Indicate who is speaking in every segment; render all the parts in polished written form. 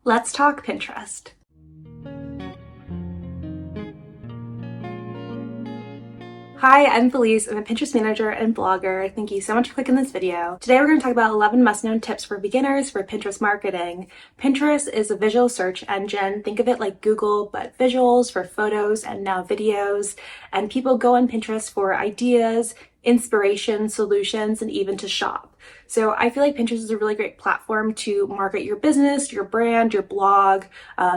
Speaker 1: Let's talk Pinterest. Hi, I'm Felice. I'm a Pinterest manager and blogger. Thank you so much for clicking this video. Today we're going to talk about 11 must-know tips for beginners for Pinterest marketing. Pinterest is a visual search engine. Think of it like Google, but visuals for photos and now videos. And people go on Pinterest for ideas, inspiration, solutions, and even to shop. So I feel like Pinterest is a really great platform to market your business, your brand, your blog,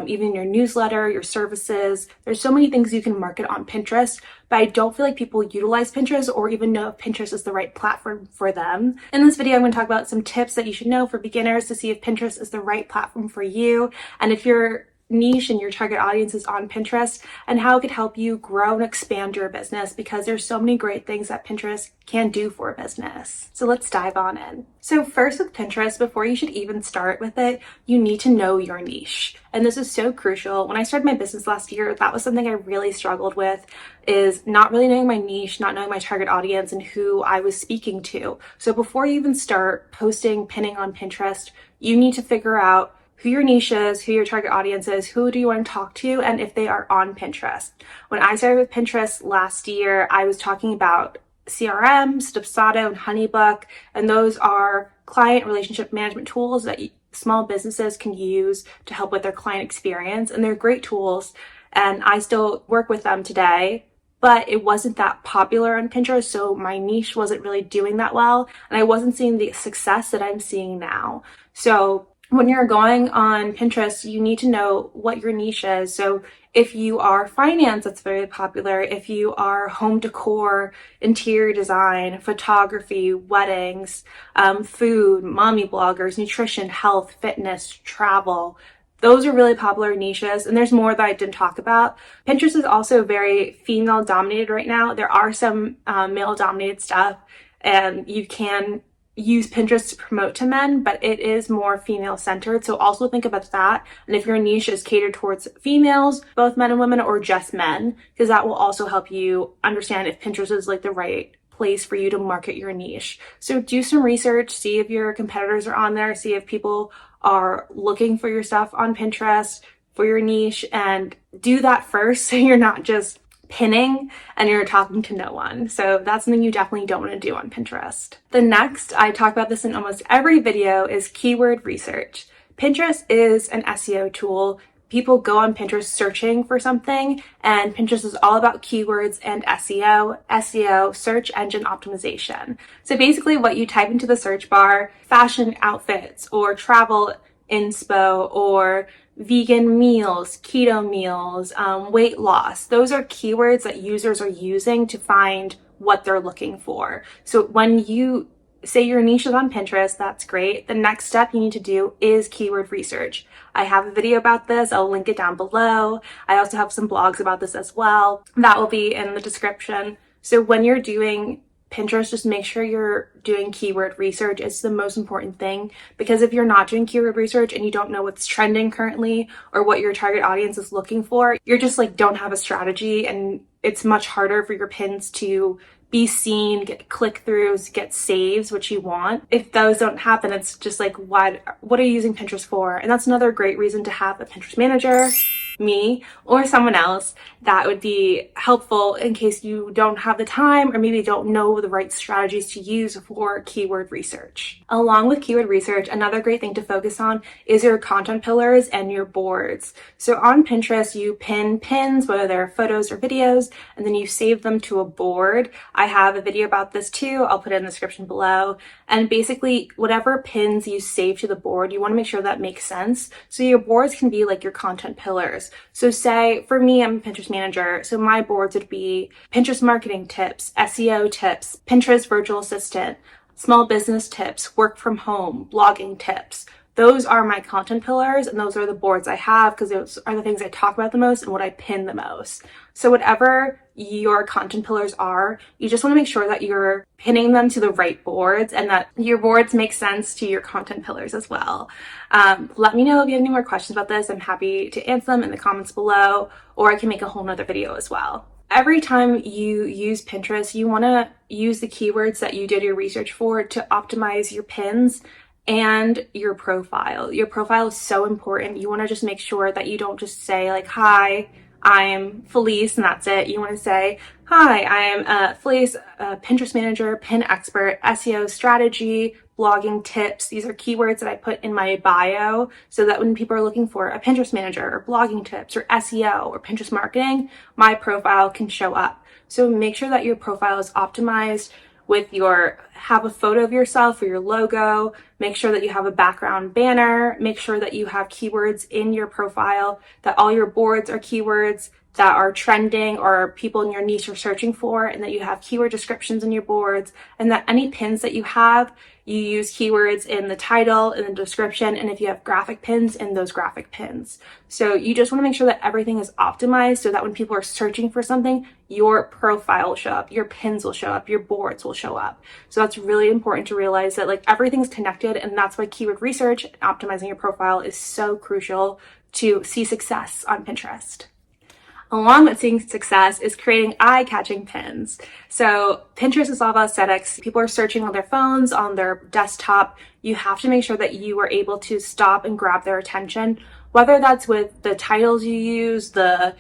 Speaker 1: even your newsletter, your services. There's so many things you can market on Pinterest, but I don't feel like people utilize Pinterest or even know if Pinterest is the right platform for them. In this video, I'm going to talk about some tips that you should know for beginners to see if Pinterest is the right platform for you, and if your niche and your target audience is on Pinterest, and how it could help you grow and expand your business, because there's so many great things that Pinterest can do for a business. So let's dive on in. So first, with Pinterest, before you should even start with it, you need to know your niche. And this is so crucial. When I started my business last year, that was something I really struggled with, is not really knowing my niche, not knowing my target audience and who I was speaking to. So before you even start posting, pinning on Pinterest, you need to figure out who your niche is, who your target audience is, who do you want to talk to, and if they are on Pinterest. When I started with Pinterest last year, I was talking about CRM, Dubsado, and Honeybook, and those are client relationship management tools that small businesses can use to help with their client experience, and they're great tools, and I still work with them today. But it wasn't that popular on Pinterest, so my niche wasn't really doing that well, and I wasn't seeing the success that I'm seeing now. So when you're going on Pinterest, you need to know what your niche is. So if you are finance, that's very popular. If you are home decor, interior design, photography, weddings, food, mommy bloggers, nutrition, health, fitness, travel, those are really popular niches, and there's more that I didn't talk about. Pinterest is also very female dominated right now. There are some male dominated stuff, and you can use Pinterest to promote to men, but it is more female centered. So also think about that. And if your niche is catered towards females, both men and women, or just men, because that will also help you understand if Pinterest is like the right place for you to market your niche. So do some research, see if your competitors are on there, see if people are looking for your stuff on Pinterest for your niche, and do that first so you're not just pinning and you're talking to no one. So that's something you definitely don't want to do on Pinterest. The next, I talk about this in almost every video, is keyword research. Pinterest is an SEO tool. People go on Pinterest searching for something, and Pinterest is all about keywords and SEO, search engine optimization. So basically what you type into the search bar, fashion outfits or travel inspo or vegan meals, keto meals, weight loss. Those are keywords that users are using to find what they're looking for. So when you say your niche is on Pinterest, that's great. The next step you need to do is keyword research. I have a video about this. I'll link it down below. I also have some blogs about this as well. That will be in the description. So when you're doing Pinterest, just make sure you're doing keyword research. It's the most important thing, because if you're not doing keyword research and you don't know what's trending currently or what your target audience is looking for, you're just like don't have a strategy, and it's much harder for your pins to be seen, get click-throughs, get saves, which you want. If those don't happen, it's just like, what are you using Pinterest for? And that's another great reason to have a Pinterest manager, me, or someone else that would be helpful in case you don't have the time or maybe don't know the right strategies to use for keyword research. Along with keyword research, another great thing to focus on is your content pillars and your boards. So on Pinterest, you pin pins, whether they're photos or videos, and then you save them to a board. I have a video about this too. I'll put it in the description below. And basically, whatever pins you save to the board, you want to make sure that makes sense. So your boards can be like your content pillars. So say, for me, I'm a Pinterest manager, so my boards would be Pinterest marketing tips, SEO tips, Pinterest virtual assistant, small business tips, work from home, blogging tips. Those are my content pillars, and those are the boards I have because those are the things I talk about the most and what I pin the most. So whatever your content pillars are, you just want to make sure that you're pinning them to the right boards and that your boards make sense to your content pillars as well. Let me know if you have any more questions about this. I'm happy to answer them in the comments below, or I can make a whole nother video as well. Every time you use Pinterest, you want to use the keywords that you did your research for to optimize your pins and your profile. Your profile is so important. You want to just make sure that you don't just say like, hi, I'm Felice, and that's it. You want to say, hi, I am Felice, Pinterest manager, pin expert, SEO strategy, blogging tips. These are keywords that I put in my bio so that when people are looking for a Pinterest manager or blogging tips or SEO or Pinterest marketing, my profile can show up. So make sure that your profile is optimized with have a photo of yourself or your logo, make sure that you have a background banner, make sure that you have keywords in your profile, that all your boards are keywords that are trending or people in your niche are searching for, and that you have keyword descriptions in your boards, and that any pins that you have, you use keywords in the title, in the description, and if you have graphic pins, in those graphic pins. So you just want to make sure that everything is optimized so that when people are searching for something, your profile will show up, your pins will show up, your boards will show up. So that's really important to realize that like everything's connected, and that's why keyword research and optimizing your profile is so crucial to see success on Pinterest. Along with seeing success is creating eye-catching pins. So Pinterest is all about aesthetics. People are searching on their phones, on their desktop. You have to make sure that you are able to stop and grab their attention, whether that's with the titles you use, the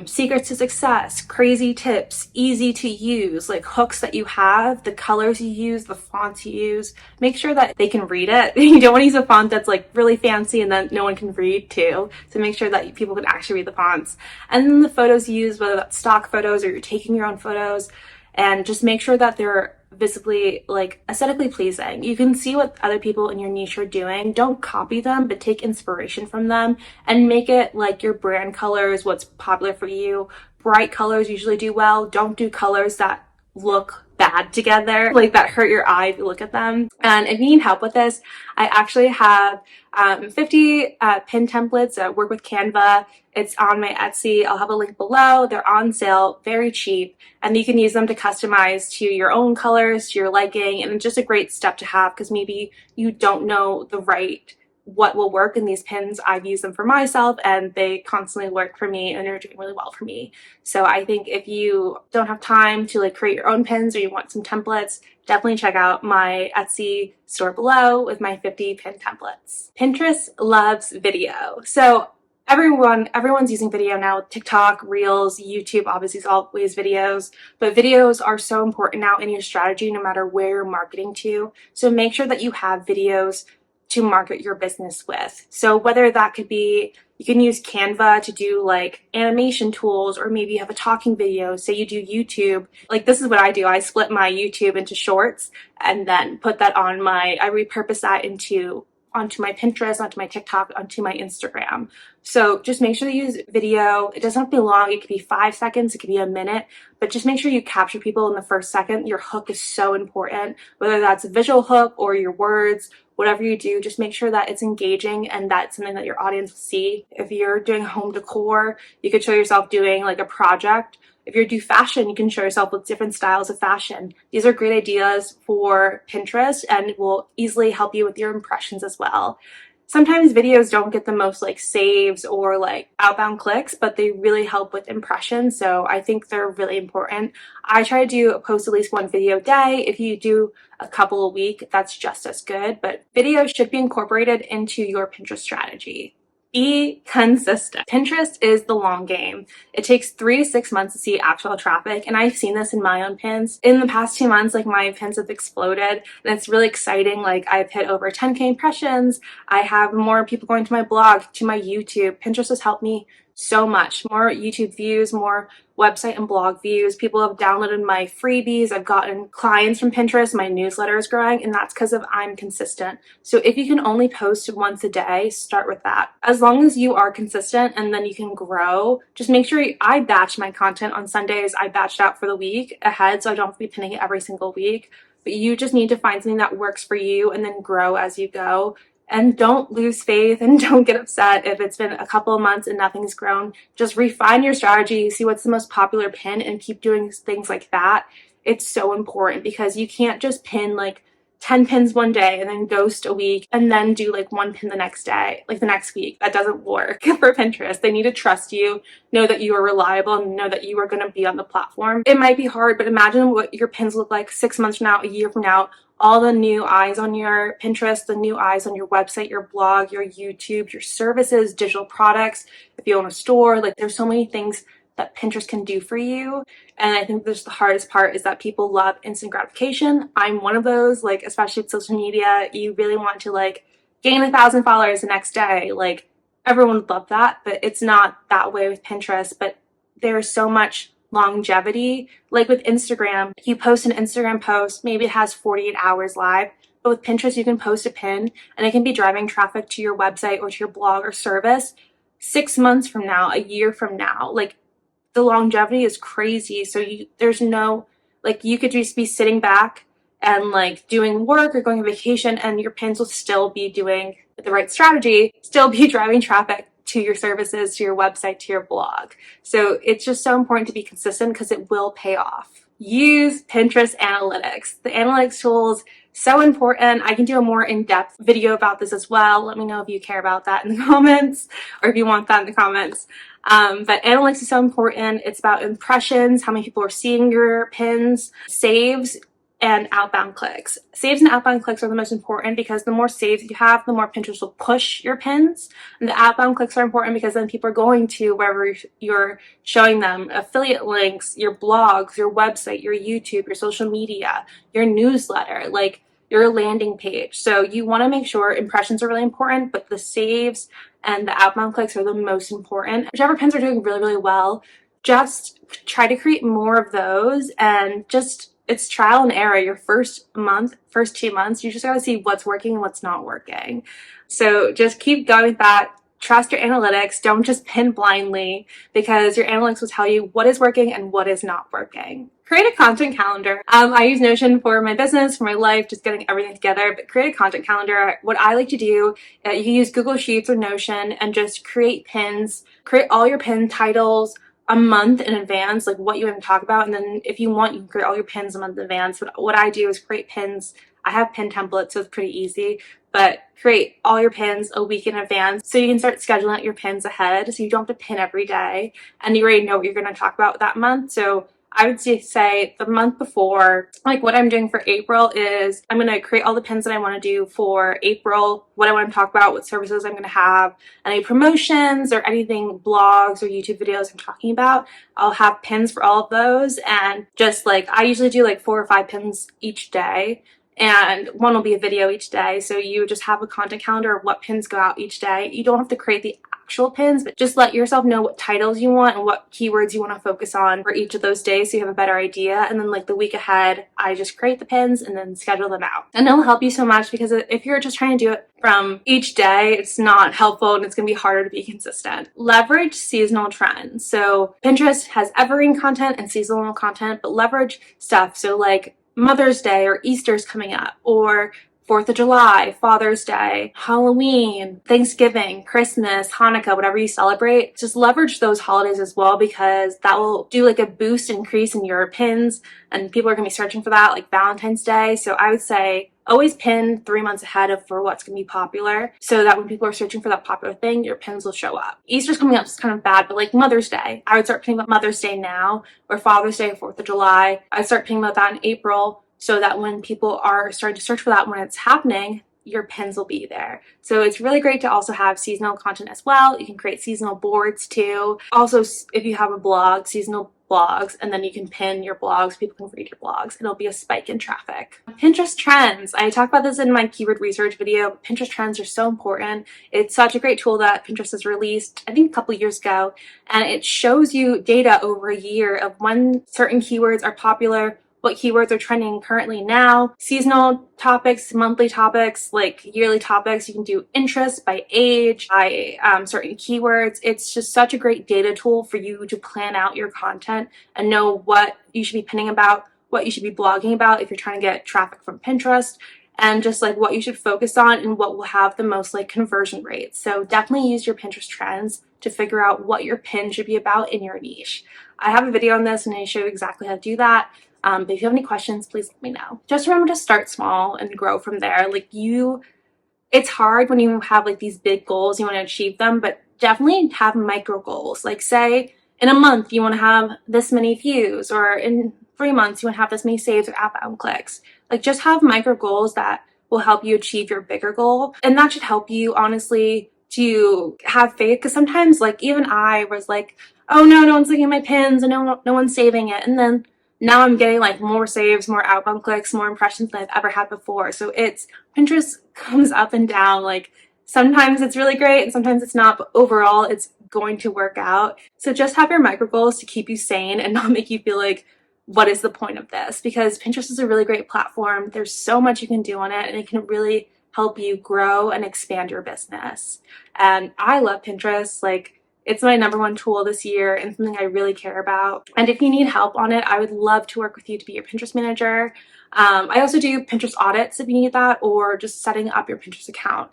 Speaker 1: secrets to success, crazy tips, easy to use, like hooks that you have, the colors you use, the fonts you use. Make sure that they can read it. You don't want to use a font that's like really fancy and then no one can read too. So make sure that people can actually read the fonts. And then the photos you use, whether that's stock photos or you're taking your own photos, and just make sure that they're visibly, like, aesthetically pleasing. You can see what other people in your niche are doing. Don't copy them, but take inspiration from them and make it like your brand colors, what's popular for you. Bright colors usually do well. Don't do colors that look bad together, like that hurt your eye if you look at them. And if you need help with this, I actually have 50 pin templates that work with Canva. It's on my Etsy. I'll have a link below. They're on sale, very cheap, and you can use them to customize to your own colors, to your liking, and it's just a great step to have because maybe you don't know what will work in these pins. I've used them for myself and they constantly work for me and they're doing really well for me. So I think if you don't have time to like create your own pins or you want some templates, definitely check out my Etsy store below with my 50 pin templates. Pinterest loves video. So everyone's using video now with TikTok, Reels, YouTube, obviously is always videos, but videos are so important now in your strategy no matter where you're marketing to. So make sure that you have videos to market your business with. So whether that could be, you can use Canva to do like animation tools, or maybe you have a talking video. Say you do YouTube. Like this is what I do. I split my YouTube into shorts and then put that on I repurpose that onto my Pinterest, onto my TikTok, onto my Instagram. So just make sure you use video. It doesn't have to be long. It could be 5 seconds. It could be a minute, but just make sure you capture people in the first second. Your hook is so important, whether that's a visual hook or your words, whatever you do, just make sure that it's engaging and that's something that your audience will see. If you're doing home decor, you could show yourself doing like a project. If you do fashion, you can show yourself with different styles of fashion. These are great ideas for Pinterest and will easily help you with your impressions as well. Sometimes videos don't get the most like saves or like outbound clicks, but they really help with impressions. So I think they're really important. I try to post at least one video a day. If you do a couple a week, that's just as good. But videos should be incorporated into your Pinterest strategy. Be consistent. Pinterest is the long game. It takes 3 to 6 months to see actual traffic, and I've seen this in my own pins. In the past 2 months, like my pins have exploded, and it's really exciting. Like I've hit over 10K impressions. I have more people going to my blog, to my YouTube. Pinterest has helped me so much. More YouTube views, more website and blog views. People have downloaded my freebies. I've gotten clients from Pinterest. My newsletter is growing, and that's because I'm consistent. So if you can only post once a day, start with that. As long as you are consistent and then you can grow, just make sure I batch my content on Sundays. I batched out for the week ahead, so I don't have to be pinning it every single week. But you just need to find something that works for you and then grow as you go. And don't lose faith and don't get upset if it's been a couple of months and nothing's grown. Just refine your strategy, see what's the most popular pin, and keep doing things like that. It's so important because you can't just pin like 10 pins one day and then ghost a week and then do like one pin the next day, like the next week. That doesn't work for Pinterest. They need to trust you, know that you are reliable, and know that you are going to be on the platform. It might be hard, but imagine what your pins look like 6 months from now, a year from now, all the new eyes on your Pinterest, the new eyes on your website, your blog, your YouTube, your services, digital products. If you own a store, like there's so many things that Pinterest can do for you. And I think the hardest part is that people love instant gratification. I'm one of those, like, especially with social media, you really want to like gain 1,000 followers the next day. Like everyone would love that, but it's not that way with Pinterest. But there's so much longevity. Like with Instagram, you post an Instagram post, maybe it has 48 hours live, but with Pinterest, you can post a pin and it can be driving traffic to your website or to your blog or service 6 months from now, a year from now. Like the longevity is crazy. So there's no, like, you could just be sitting back and like doing work or going on vacation and your pins will still be doing the right strategy, still be driving traffic to your services, to your website, to your blog. So it's just so important to be consistent because it will pay off. Use Pinterest analytics. The analytics tools, so important. I can do a more in-depth video about this as well. Let me know if you care about that in the comments or if you want that in the comments. But analytics is so important. It's about impressions, how many people are seeing your pins, saves, and outbound clicks. Saves and outbound clicks are the most important because the more saves you have, the more Pinterest will push your pins. And the outbound clicks are important because then people are going to wherever you're showing them affiliate links, your blogs, your website, your YouTube, your social media, your newsletter, like your landing page. So you want to make sure impressions are really important, but the saves and the outbound clicks are the most important. Whichever pins are doing really, really well, just try to create more of those and just it's trial and error. Your first month, first 2 months, you just gotta see what's working and what's not working. So just keep going with that. Trust your analytics. Don't just pin blindly because your analytics will tell you what is working and what is not working. Create a content calendar. I use Notion for my business, for my life, just getting everything together, but create a content calendar. What I like to do, you can use Google Sheets or Notion and just create pins, create all your pin titles, a month in advance, like what you want to talk about. And then if you want, you can create all your pins a month in advance. But what I do is create pins. I have pin templates, so it's pretty easy, but create all your pins a week in advance. So you can start scheduling out your pins ahead. So you don't have to pin every day and you already know what you're going to talk about that month. So I would say the month before, like what I'm doing for April is I'm going to create all the pins that I want to do for April, what I want to talk about, what services I'm going to have, any promotions or anything, blogs or YouTube videos I'm talking about. I'll have pins for all of those. And just like I usually do like 4 or 5 pins each day. And one will be a video each day. So you just have a content calendar of what pins go out each day. You don't have to create the actual pins, but just let yourself know what titles you want and what keywords you want to focus on for each of those days so you have a better idea. And then like the week ahead, I just create the pins and then schedule them out. And it'll help you so much because if you're just trying to do it from each day, it's not helpful and it's going to be harder to be consistent. Leverage seasonal trends. So Pinterest has evergreen content and seasonal content, but leverage stuff. So like Mother's Day or Easter's coming up, or 4th of July, Father's Day, Halloween, Thanksgiving, Christmas, Hanukkah, whatever you celebrate, just leverage those holidays as well because that will do like a boost increase in your pins and people are going to be searching for that, like Valentine's Day. So I would say always pin 3 months ahead of for what's going to be popular so that when people are searching for that popular thing, your pins will show up. Easter's coming up, it's kind of bad, but like Mother's Day, I would start pinning about Mother's Day now, or Father's Day, 4th of July. I'd start pinning about that in April so that when people are starting to search for that when it's happening, your pins will be there. So it's really great to also have seasonal content as well. You can create seasonal boards too. Also, if you have a blog, seasonal blogs, and then you can pin your blogs, people can read your blogs, and it'll be a spike in traffic. Pinterest trends. I talked about this in my keyword research video. Pinterest trends are so important. It's such a great tool that Pinterest has released, I think a couple years ago, and it shows you data over a year of when certain keywords are popular, what keywords are trending currently now, seasonal topics, monthly topics, like yearly topics. You can do interest by age, by certain keywords. It's just such a great data tool for you to plan out your content and know what you should be pinning about, what you should be blogging about if you're trying to get traffic from Pinterest, and just like what you should focus on and what will have the most like conversion rates. So definitely use your Pinterest trends to figure out what your pin should be about in your niche. I have a video on this and I show you exactly how to do that. But if you have any questions, please let me know. Just remember to start small and grow from there. Like it's hard when you have like these big goals, you want to achieve them, but definitely have micro goals. Like say in a month, you want to have this many views, or in 3 months, you want to have this many saves or outbound clicks. Like, just have micro goals that will help you achieve your bigger goal. And that should help you, honestly, to have faith. Because sometimes, like, even I was like, oh no, no one's looking at my pins and no one's saving it. And then now I'm getting like more saves, more outbound clicks, more impressions than I've ever had before. So Pinterest comes up and down. Like, sometimes it's really great and sometimes it's not, but overall it's going to work out. So just have your micro goals to keep you sane and not make you feel like, what is the point of this? Because Pinterest is a really great platform. There's so much you can do on it, and it can really help you grow and expand your business. And I love Pinterest. Like, it's my #1 tool this year and something I really care about. And if you need help on it, I would love to work with you to be your Pinterest manager. I also do Pinterest audits if you need that, or just setting up your Pinterest account.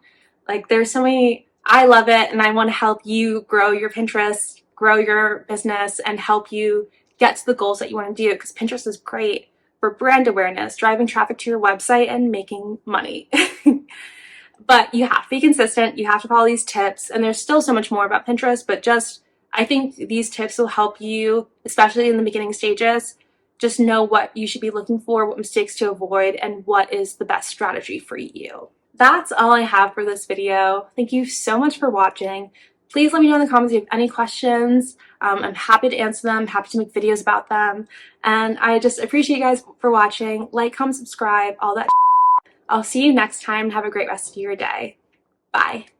Speaker 1: Like, there's so many, I love it, and I want to help you grow your Pinterest, grow your business, and help you get to the goals that you want to do, because Pinterest is great for brand awareness, driving traffic to your website, and making money. But you have to be consistent. You have to follow these tips. And there's still so much more about Pinterest, but I think these tips will help you, especially in the beginning stages, just know what you should be looking for, what mistakes to avoid, and what is the best strategy for you. That's all I have for this video. Thank you so much for watching. Please let me know in the comments if you have any questions. I'm happy to answer them, happy to make videos about them. And I just appreciate you guys for watching. Like, comment, subscribe, all that. I'll see you next time. Have a great rest of your day. Bye.